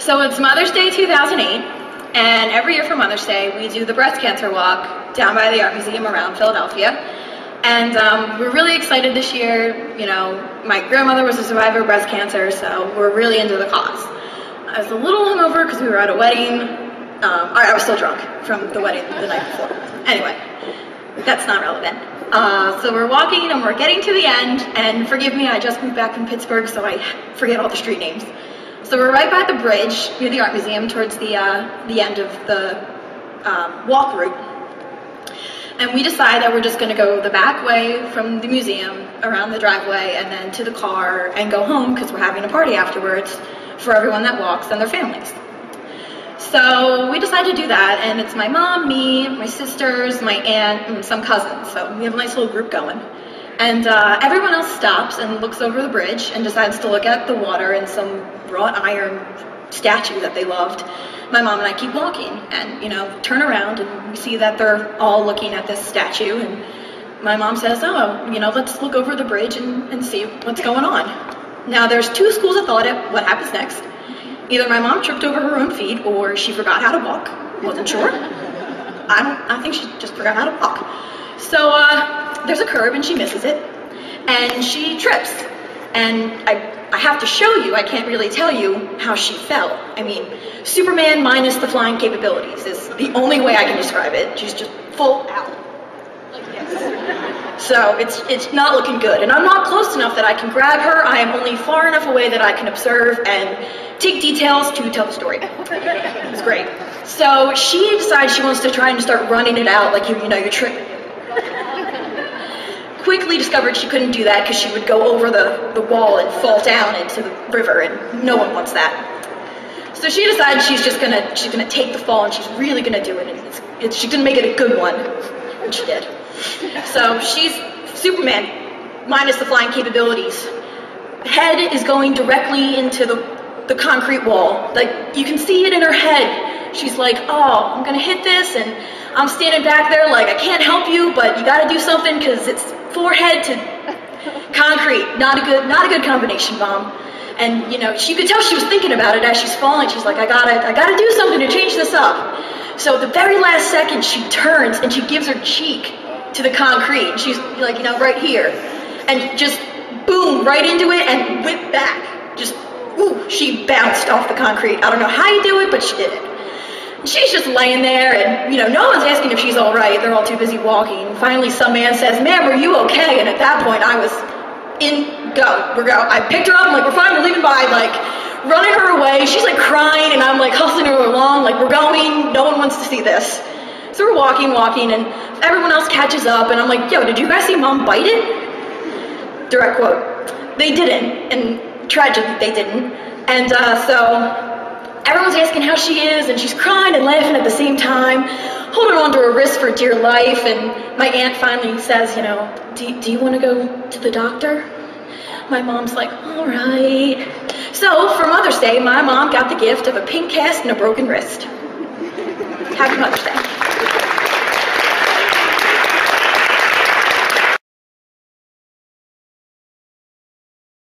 So it's Mother's Day 2008, and every year for Mother's Day we do the breast cancer walk down by the Art Museum around Philadelphia. And we're really excited this year. You know, my grandmother was a survivor of breast cancer, so we're really into the cause. I was a little hungover because we were at a wedding. I was still drunk from the wedding the night before. Anyway, that's not relevant. So we're walking and we're getting to the end, and forgive me, I just moved back from Pittsburgh, so I forget all the street names. So we're right by the bridge near the art museum towards the end of the walk route. And we decide that we're just going to go the back way from the museum, around the driveway, and then to the car and go home because we're having a party afterwards for everyone that walks and their families. So we decide to do that, and it's my mom, me, my sisters, my aunt, and some cousins. So we have a nice little group going. And everyone else stops and looks over the bridge and decides to look at the water and some wrought iron statue that they loved. My mom and I keep walking and, you know, turn around and we see that they're all looking at this statue, and my mom says, oh, you know, let's look over the bridge and see what's going on. Now there's two schools of thought at what happens next. Either my mom tripped over her own feet or she forgot how to walk. Wasn't sure. I think she just forgot how to walk. So there's a curb and she misses it and she trips. And I have to show you, I can't really tell you how she fell. I mean, Superman minus the flying capabilities is the only way I can describe it. She's just full out. Like this. So it's not looking good. And I'm not close enough that I can grab her. I am only far enough away that I can observe and take details to tell the story. It's great. So she decides she wants to try and start running it out like you're tripping. Quickly discovered she couldn't do that because she would go over the wall and fall down into the river, and no one wants that. So she decides she's gonna take the fall and she's really gonna do it, and she's gonna make it a good one, and she did. So she's Superman minus the flying capabilities. Head is going directly into the concrete wall. Like, you can see it in her head. She's like, oh, I'm gonna hit this, and I'm standing back there like, I can't help you, but you gotta do something because it's forehead to concrete. Not a good combination, Mom. And you know, you could tell she was thinking about it as she's falling. She's like, I gotta do something to change this up. So at the very last second, she turns and she gives her cheek to the concrete. She's like, you know, right here. And just boom, right into it and whipped back. Just, ooh, she bounced off the concrete. I don't know how you do it, but she did it. She's just laying there, and, you know, no one's asking if she's all right. They're all too busy walking. Finally, some man says, ma'am, are you okay? And at that point, I was we're go. I picked her up, I'm like, we're fine, we're leaving by, like, running her away. She's, like, crying, and I'm, like, hustling her along, like, we're going, no one wants to see this. So we're walking, and everyone else catches up, and I'm like, yo, did you guys see Mom bite it? Direct quote. They didn't, and tragically, they didn't. And so everyone's asking how she is, and she's crying and laughing at the same time, holding on to her wrist for dear life, and my aunt finally says, you know, do you want to go to the doctor? My mom's like, all right. So for Mother's Day, my mom got the gift of a pink cast and a broken wrist. Happy Mother's Day.